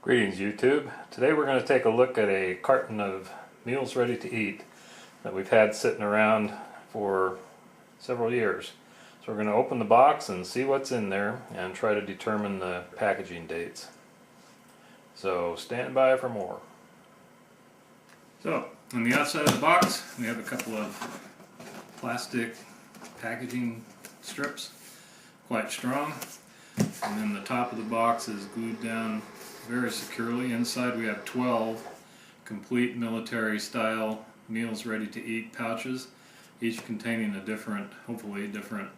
Greetings YouTube. Today we're going to take a look at a carton of meals ready to eat that we've had sitting around for several years. So we're going to open the box and see what's in there and try to determine the packaging dates. So stand by for more. So on the outside of the box we have a couple of plastic packaging strips, quite strong, and then the top of the box is glued down very securely. Inside we have 12 complete military style meals ready to eat pouches, each containing a different, hopefully different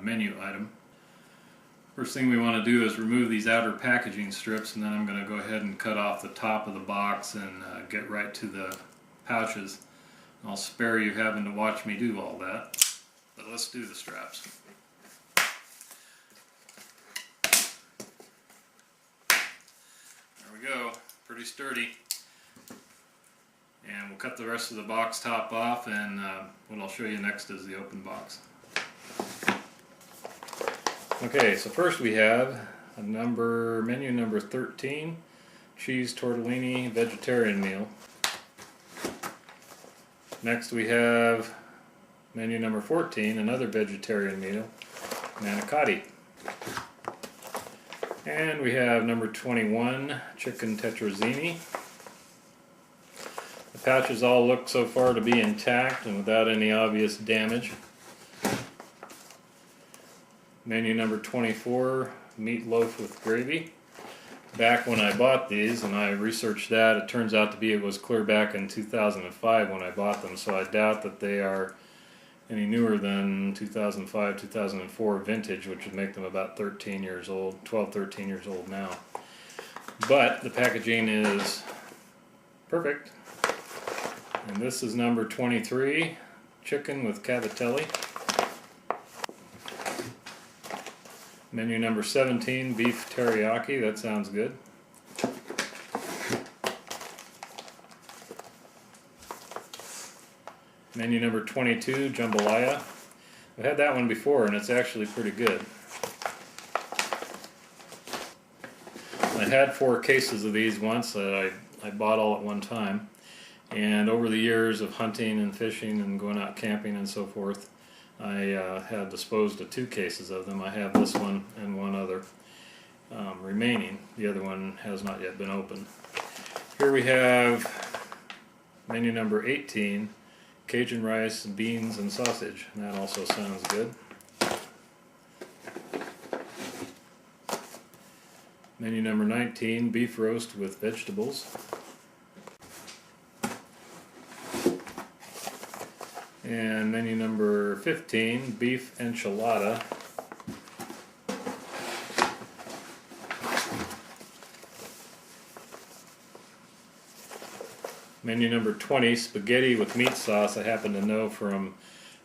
menu item. First thing we want to do is remove these outer packaging strips, and then I'm going to go ahead and cut off the top of the box and get right to the pouches. I'll spare you having to watch me do all that, but let's do the straps. Go, pretty sturdy, and we'll cut the rest of the box top off, and what I'll show you next is the open box. Okay, so first we have a menu number 13, cheese tortellini vegetarian meal. Next we have menu number 14, another vegetarian meal, manicotti. And we have number 21, chicken tetrazzini. The pouches all look so far to be intact and without any obvious damage. Menu number 24, meatloaf with gravy. Back when I bought these, and I researched that, it turns out to be it was clear back in 2005 when I bought them, so I doubt that they are any newer than 2005, 2004 vintage, which would make them about 13 years old, 12, 13 years old now. But the packaging is perfect. And this is number 23, chicken with Cavatelli. Menu number 17, beef teriyaki. That sounds good. Menu number 22, jambalaya. I've had that one before and it's actually pretty good. I had 4 cases of these once that I bought all at one time, and over the years of hunting and fishing and going out camping and so forth, I have disposed of 2 cases of them. I have this one and one other remaining. The other one has not yet been opened. Here we have menu number 18, Cajun rice, beans, and sausage. That also sounds good. Menu number 19, beef roast with vegetables. And menu number 15, beef enchilada. Menu number 20, spaghetti with meat sauce. I happen to know from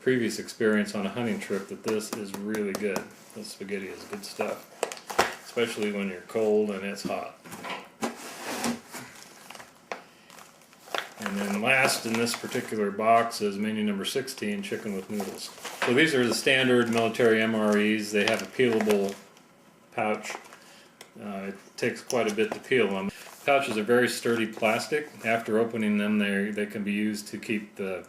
previous experience on a hunting trip that this is really good. This spaghetti is good stuff, especially when you're cold and it's hot. And then last in this particular box is menu number 16, chicken with noodles. So these are the standard military MREs. They have a peelable pouch. It takes quite a bit to peel them. Pouches are very sturdy plastic. After opening them, they can be used to keep the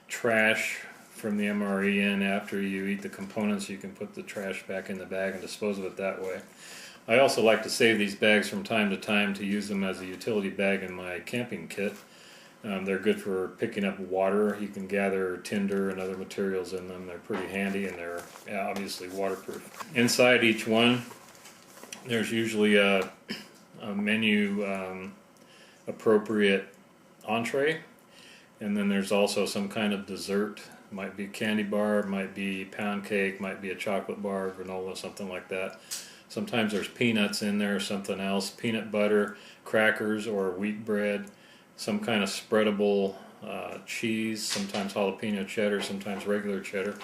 trash from the MRE in. After you eat the components, you can put the trash back in the bag and dispose of it that way. I also like to save these bags from time to time to use them as a utility bag in my camping kit. They're good for picking up water. You can gather tinder and other materials in them. They're pretty handy, and they're obviously waterproof. Inside each one, there's usually a menu appropriate entree, and then there's also some kind of dessert. Might be a candy bar, might be pound cake, might be a chocolate bar, granola, something like that. Sometimes there's peanuts in there or something else, peanut butter, crackers, or wheat bread, some kind of spreadable cheese, sometimes jalapeno cheddar, sometimes regular cheddar.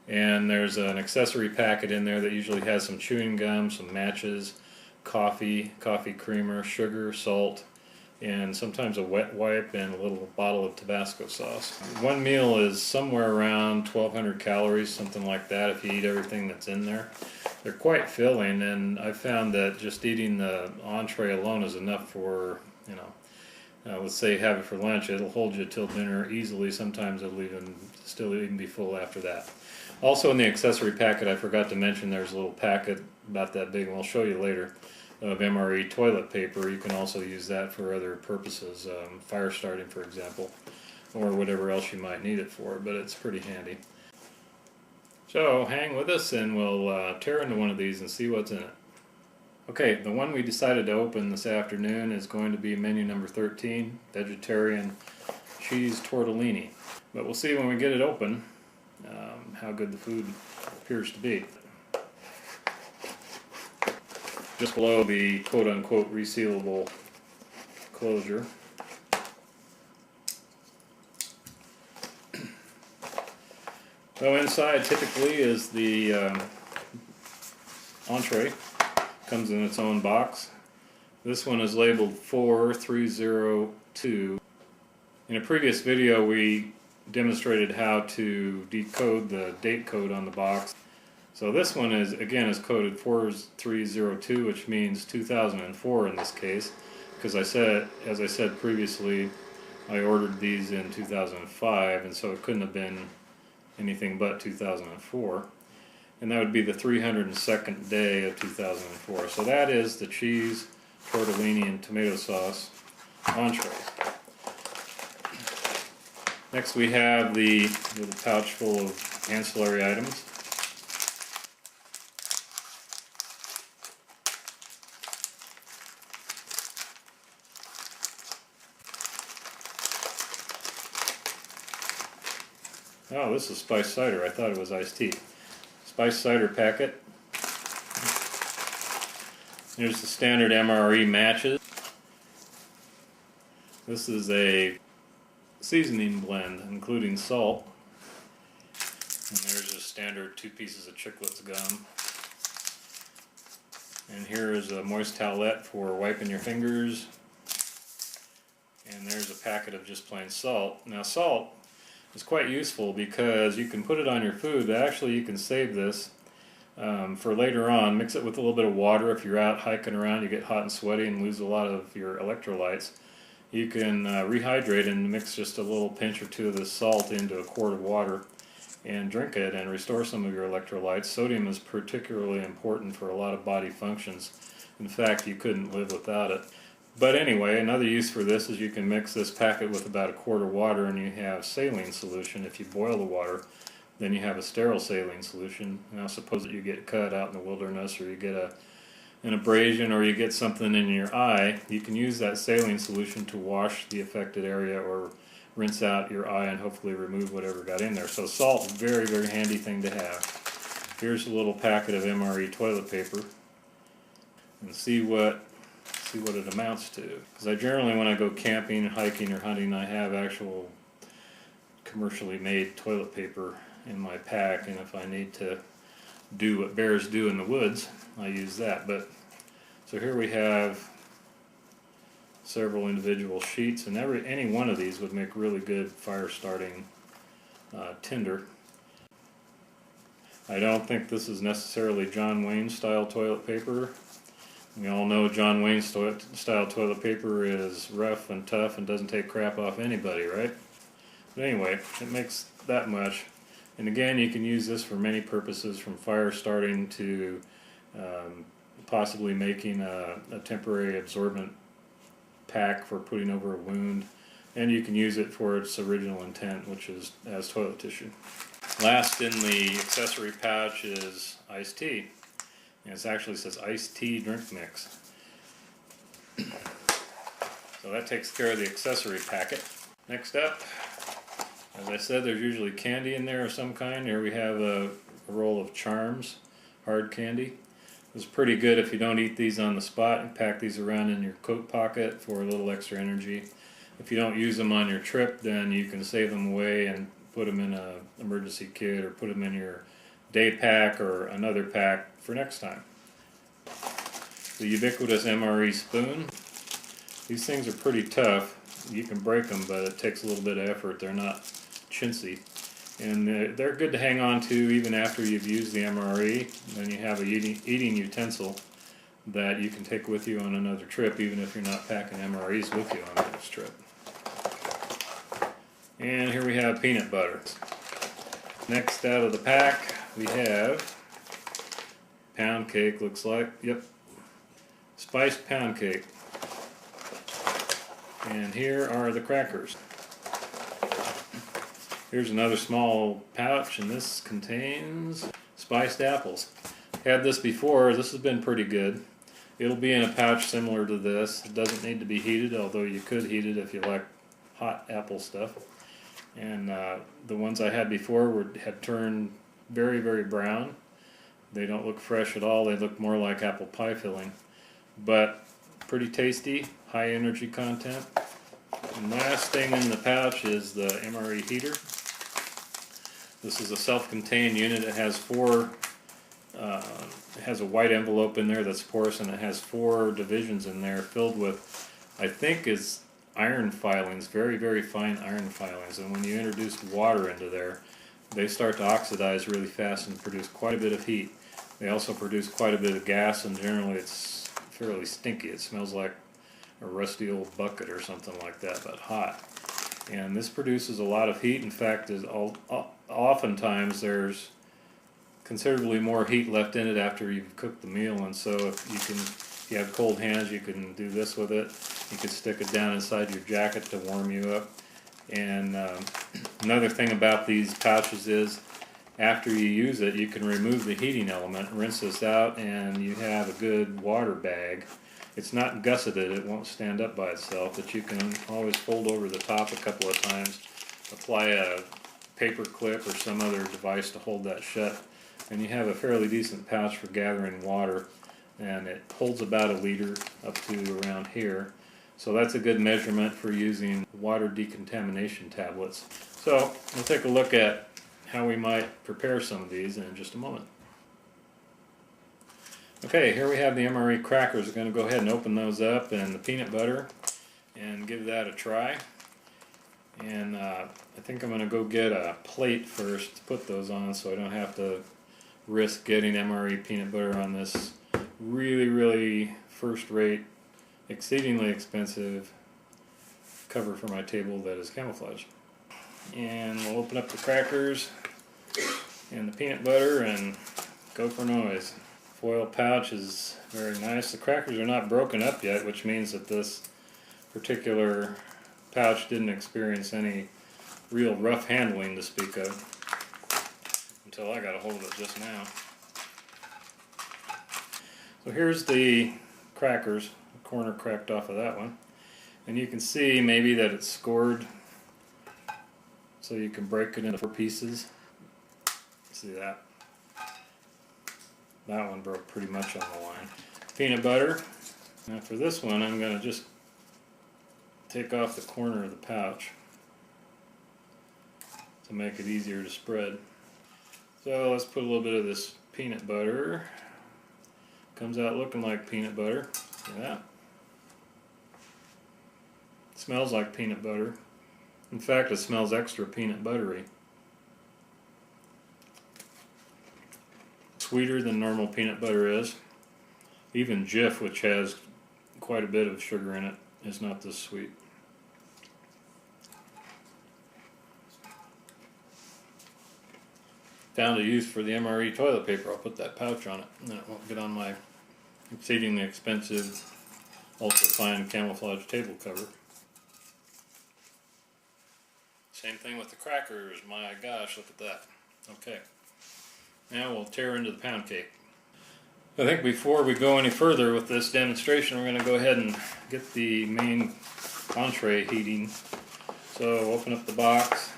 And there's an accessory packet in there that usually has some chewing gum, some matches, coffee creamer, sugar, salt, and sometimes a wet wipe and a little bottle of Tabasco sauce. One meal is somewhere around 1,200 calories, something like that, if you eat everything that's in there. They're quite filling, and I found that just eating the entree alone is enough for, you know, let's say have it for lunch, it'll hold you till dinner easily. Sometimes it'll still even be full after that. Also in the accessory packet, I forgot to mention there's a little packet about that big, and I'll show you later, of MRE toilet paper. You can also use that for other purposes, fire starting for example, or whatever else you might need it for, but it's pretty handy. So hang with us and we'll tear into one of these and see what's in it. Okay, the one we decided to open this afternoon is going to be menu number 13, vegetarian cheese tortellini. But we'll see when we get it open how good the food appears to be. Just below the quote-unquote resealable closure. So inside typically is the entree. Comes in its own box. This one is labeled 4302. In a previous video we demonstrated how to decode the date code on the box. So this one is coded 4302, which means 2004 in this case, because as I said previously, I ordered these in 2005, and so it couldn't have been anything but 2004. And that would be the 302nd day of 2004. So that is the cheese, tortellini, and tomato sauce entree. Next we have the little pouch full of ancillary items. Oh, this is spiced cider. I thought it was iced tea. Spiced cider packet. Here's the standard MRE matches. This is a seasoning blend, including salt. And there's a standard 2 pieces of Chiclets gum. And here is a moist towelette for wiping your fingers. And there's a packet of just plain salt. Now salt is quite useful because you can put it on your food, but actually you can save this for later on. Mix it with a little bit of water. If you're out hiking around, you get hot and sweaty and lose a lot of your electrolytes. You can rehydrate and mix just a little pinch or two of this salt into a quart of water and drink it and restore some of your electrolytes. Sodium is particularly important for a lot of body functions. In fact, you couldn't live without it. But anyway, another use for this is you can mix this packet with about a quart of water and you have saline solution. If you boil the water, then you have a sterile saline solution. Now suppose that you get cut out in the wilderness, or you get an abrasion, or you get something in your eye, you can use that saline solution to wash the affected area or rinse out your eye and hopefully remove whatever got in there. So salt, very, very handy thing to have. Here's a little packet of MRE toilet paper, and see what it amounts to. Because I generally, when I go camping, hiking, or hunting, I have actual commercially made toilet paper in my pack, and if I need to do what bears do in the woods, I use that. But so here we have several individual sheets, and any one of these would make really good fire starting tinder. I don't think this is necessarily John Wayne style toilet paper. We all know John Wayne style toilet paper is rough and tough and doesn't take crap off anybody, right? But anyway, it makes that much. And again, you can use this for many purposes, from fire starting to possibly making a temporary absorbent pack for putting over a wound. And you can use it for its original intent, which is as toilet tissue. Last in the accessory pouch is iced tea. And it actually says iced tea drink mix. So that takes care of the accessory packet. Next up, as I said, there's usually candy in there of some kind. Here we have a roll of Charms, hard candy. It's pretty good if you don't eat these on the spot and pack these around in your coat pocket for a little extra energy. If you don't use them on your trip, then you can save them away and put them in an emergency kit, or put them in your day pack or another pack for next time. The ubiquitous MRE spoon. These things are pretty tough. You can break them, but it takes a little bit of effort. They're not chintzy. And they're good to hang on to even after you've used the MRE. Then you have a eating utensil that you can take with you on another trip, even if you're not packing MREs with you on the next trip. And here we have peanut butter. Next out of the pack, we have pound cake, looks like. Yep. Spiced pound cake. And here are the crackers. Here's another small pouch, and this contains spiced apples. Had this before. This has been pretty good. It'll be in a pouch similar to this. It doesn't need to be heated, although you could heat it if you like hot apple stuff. And the ones I had before had turned very, very brown. They don't look fresh at all. They look more like apple pie filling. But pretty tasty, high energy content. And last thing in the pouch is the MRE heater. This is a self-contained unit. It has it has a white envelope in there that's porous, and it has 4 divisions in there filled with, I think, is iron filings, very, very fine iron filings. And when you introduce water into there, they start to oxidize really fast and produce quite a bit of heat. They also produce quite a bit of gas, and generally it's fairly stinky. It smells like a rusty old bucket or something like that, but hot. And this produces a lot of heat. In fact, oftentimes there's considerably more heat left in it after you've cooked the meal, and so if you have cold hands, you can do this with it. You can stick it down inside your jacket to warm you up. And another thing about these pouches is after you use it, you can remove the heating element, rinse this out, and you have a good water bag. It's not gusseted, it won't stand up by itself, but you can always fold over the top a couple of times, apply a paper clip or some other device to hold that shut, and you have a fairly decent pouch for gathering water, and it holds about 1 liter up to around here. So that's a good measurement for using water decontamination tablets. So we'll take a look at how we might prepare some of these in just a moment. Okay, here we have the MRE crackers. We're going to go ahead and open those up, and the peanut butter, and give that a try. And I think I'm going to go get a plate first to put those on so I don't have to risk getting MRE peanut butter on this really, really first-rate, exceedingly expensive cover for my table that is camouflage. And we'll open up the crackers and the peanut butter and go for noise. Foil pouch is very nice. The crackers are not broken up yet, which means that this particular pouch didn't experience any real rough handling to speak of until I got a hold of it just now. So here's the crackers, the corner cracked off of that one, and you can see maybe that it's scored so you can break it into 4 pieces. See that? That one broke pretty much on the line. Peanut butter. Now for this one, I'm going to just take off the corner of the pouch to make it easier to spread. So let's put a little bit of this peanut butter. Comes out looking like peanut butter. Yeah. It smells like peanut butter. In fact, it smells extra peanut buttery. Sweeter than normal peanut butter is. Even Jif, which has quite a bit of sugar in it, is not this sweet. Found a use for the MRE toilet paper. I'll put that pouch on it, and then it won't get on my exceedingly expensive ultra fine camouflage table cover. Same thing with the crackers. My gosh, look at that. Okay. Now we'll tear into the pound cake. I think before we go any further with this demonstration, we're going to go ahead and get the main entree heating. So open up the box.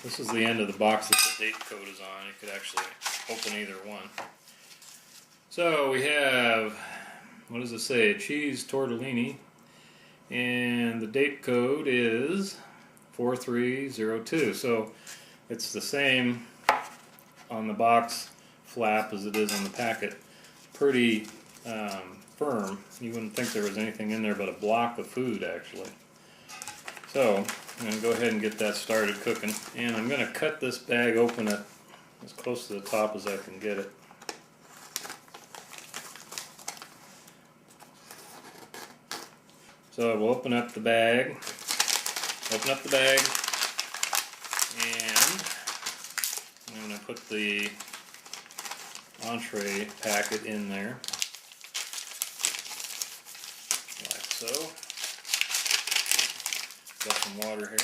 This is the end of the box that the date code is on. You could actually open either one. So we have, what does it say? Cheese tortellini. And the date code is 4302. So it's the same on the box flap as it is on the packet. Pretty firm. You wouldn't think there was anything in there but a block of food, actually. So I'm going to go ahead and get that started cooking. And I'm going to cut this bag open at as close to the top as I can get it. So we'll open up the bag, and I'm going to put the entree packet in there, like so. Got some water here.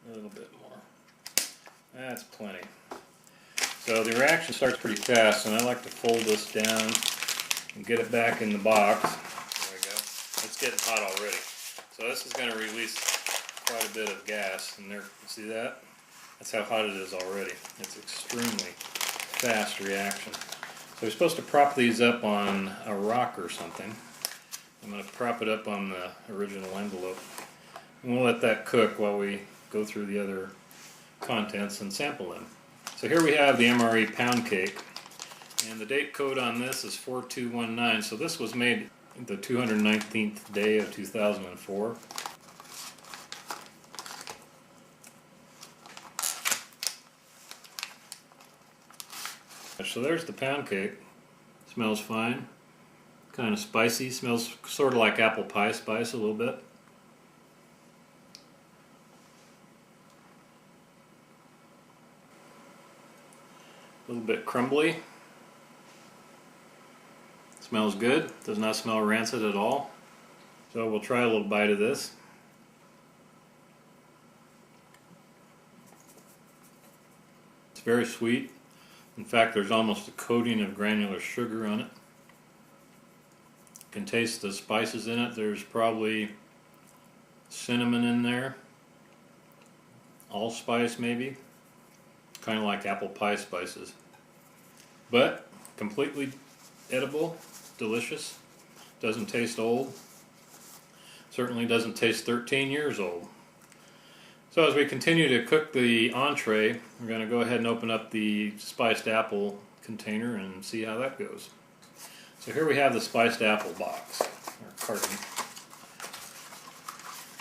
A little bit more. That's plenty. So the reaction starts pretty fast, and I like to fold this down and get it back in the box. There we go. It's getting hot already. So this is going to release quite a bit of gas, and there, see that? That's how hot it is already. It's extremely fast reaction. So we're supposed to prop these up on a rock or something. I'm going to prop it up on the original envelope. And we'll let that cook while we go through the other contents and sample them. So here we have the MRE pound cake, and the date code on this is 4219. So this was made the 219th day of 2004. So there's the pound cake. Smells fine. Kind of spicy. Smells sort of like apple pie spice a little bit. A little bit crumbly. Smells good. Does not smell rancid at all. So we'll try a little bite of this. It's very sweet. In fact, there's almost a coating of granular sugar on it. You can taste the spices in it. There's probably cinnamon in there. Allspice maybe. Kind of like apple pie spices. But completely edible, delicious. Doesn't taste old. Certainly doesn't taste 13 years old. So as we continue to cook the entree, we're going to go ahead and open up the spiced apple container and see how that goes. So here we have the spiced apple box, or carton.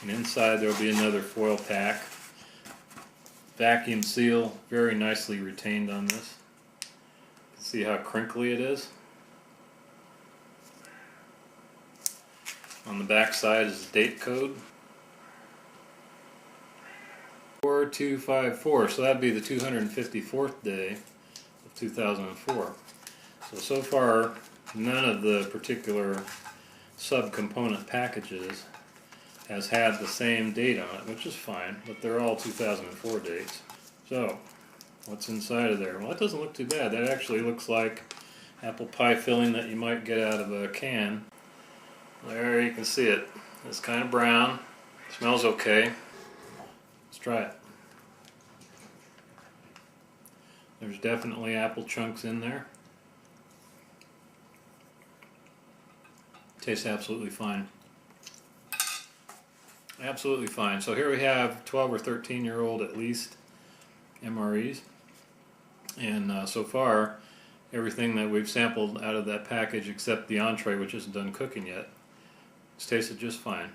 And inside there will be another foil pack. Vacuum seal, very nicely retained on this. You can see how crinkly it is. On the back side is the date code. 4254, so that'd be the 254th day of 2004. So far, none of the particular subcomponent packages has had the same date on it, which is fine, but they're all 2004 dates. So, what's inside of there? Well, it doesn't look too bad. That actually looks like apple pie filling that you might get out of a can. There you can see it. It's kind of brown. Smells okay. Let's try it. There's definitely apple chunks in there. Tastes absolutely fine. Absolutely fine. So here we have 12 or 13-year-old at least MREs. And so far, everything that we've sampled out of that package except the entree, which isn't done cooking yet, it's tasted just fine.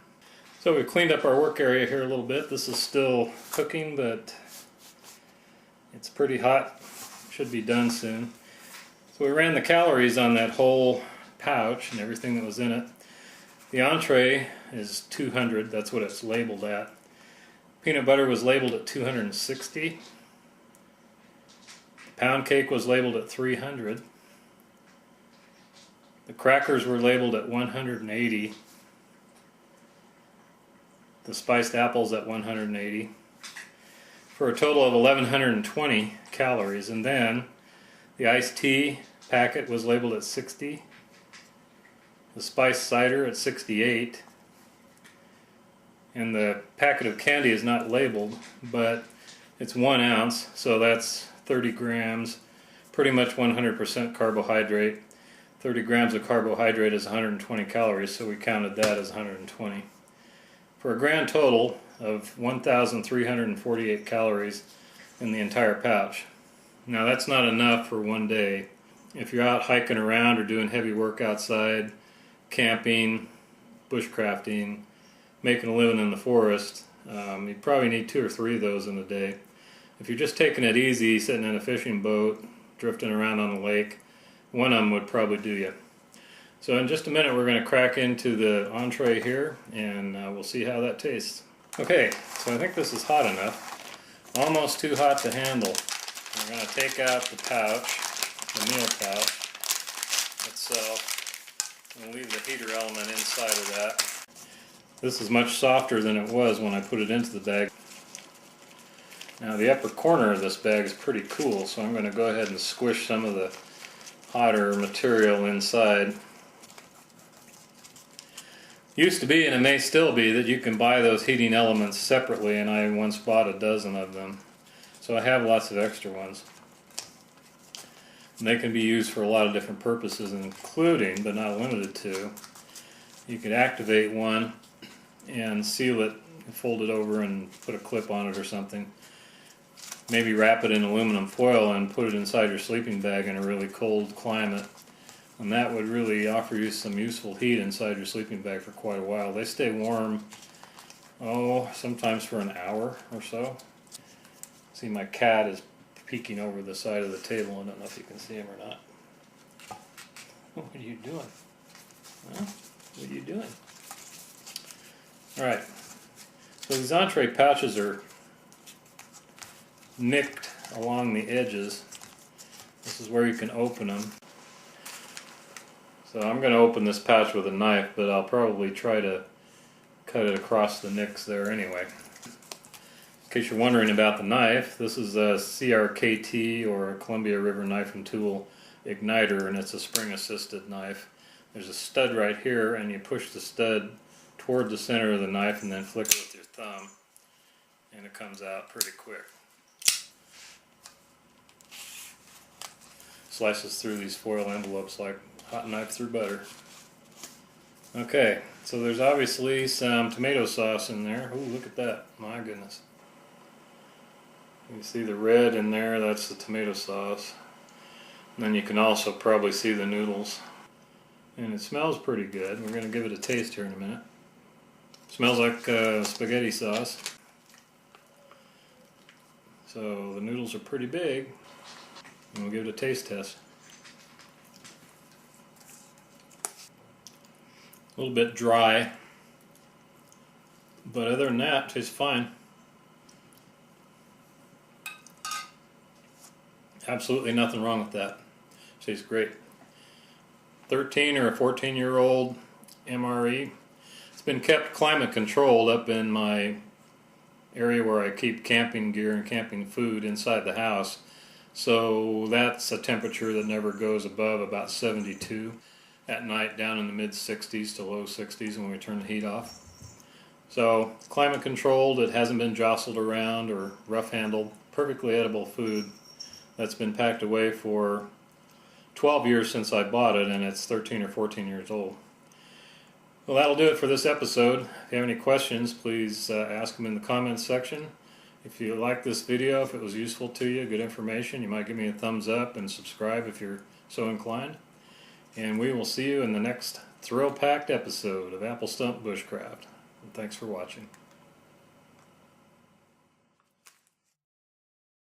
So we've cleaned up our work area here a little bit. This is still cooking, but it's pretty hot. Should be done soon. So we ran the calories on that whole pouch and everything that was in it. The entree is 200, that's what it's labeled at. Peanut butter was labeled at 260. The pound cake was labeled at 300. The crackers were labeled at 180. The spiced apples at 180. For a total of 1120 calories. And then the iced tea packet was labeled at 60. The spiced cider at 68. And the packet of candy is not labeled, but it's 1 ounce, so that's 30 grams, pretty much 100% carbohydrate. 30 grams of carbohydrate is 120 calories, so we counted that as 120. for a grand total of 1,348 calories in the entire pouch. Now that's not enough for one day. If you're out hiking around or doing heavy work outside, camping, bushcrafting, making a living in the forest, you probably need 2 or 3 of those in a day. If you're just taking it easy, sitting in a fishing boat, drifting around on the lake, one of them would probably do you. So in just a minute we're going to crack into the entree here, and we'll see how that tastes. Okay, so I think this is hot enough. Almost too hot to handle. We're going to take out the pouch, the meal pouch itself, and leave the heater element inside of that. This is much softer than it was when I put it into the bag. Now the upper corner of this bag is pretty cool, so I'm going to go ahead and squish some of the hotter material inside. Used to be, and it may still be, that you can buy those heating elements separately, and I once bought a dozen of them. So I have lots of extra ones. And they can be used for a lot of different purposes, including, but not limited to, you could activate one and seal it, fold it over and put a clip on it or something. Maybe wrap it in aluminum foil and put it inside your sleeping bag in a really cold climate. And that would really offer you some useful heat inside your sleeping bag for quite a while. They stay warm, sometimes for an hour or so. See, my cat is peeking over the side of the table. I don't know if you can see him or not. What are you doing? Huh? What are you doing? Alright, so these entree pouches are nicked along the edges. This is where you can open them. So I'm going to open this pouch with a knife, but I'll probably try to cut it across the nicks there anyway. In case you're wondering about the knife, this is a CRKT, or a Columbia River Knife and Tool igniter, and it's a spring-assisted knife. There's a stud right here, and you push the stud toward the center of the knife and then flick it with your thumb, and it comes out pretty quick. Slices through these foil envelopes like hot knife through butter. Okay, so there's obviously some tomato sauce in there. Oh, look at that. My goodness. You can see the red in there, that's the tomato sauce. And then you can also probably see the noodles. And it smells pretty good. We're going to give it a taste here in a minute. Smells like spaghetti sauce. So the noodles are pretty big. And we'll give it a taste test. A little bit dry, but other than that, it tastes fine. Absolutely nothing wrong with that. It tastes great. 13 or a 14-year-old MRE. It's been kept climate controlled up in my area where I keep camping gear and camping food inside the house. So that's a temperature that never goes above about 72. At night down in the mid 60s to low 60s when we turn the heat off. So climate controlled, it hasn't been jostled around or rough handled, perfectly edible food that's been packed away for 12 years since I bought it, and it's 13 or 14 years old. Well, that'll do it for this episode. If you have any questions, please ask them in the comments section. If you like this video, if it was useful to you, good information, you might give me a thumbs up and subscribe if you're so inclined. And we will see you in the next thrill-packed episode of Apple Stump Bushcraft. And thanks for watching.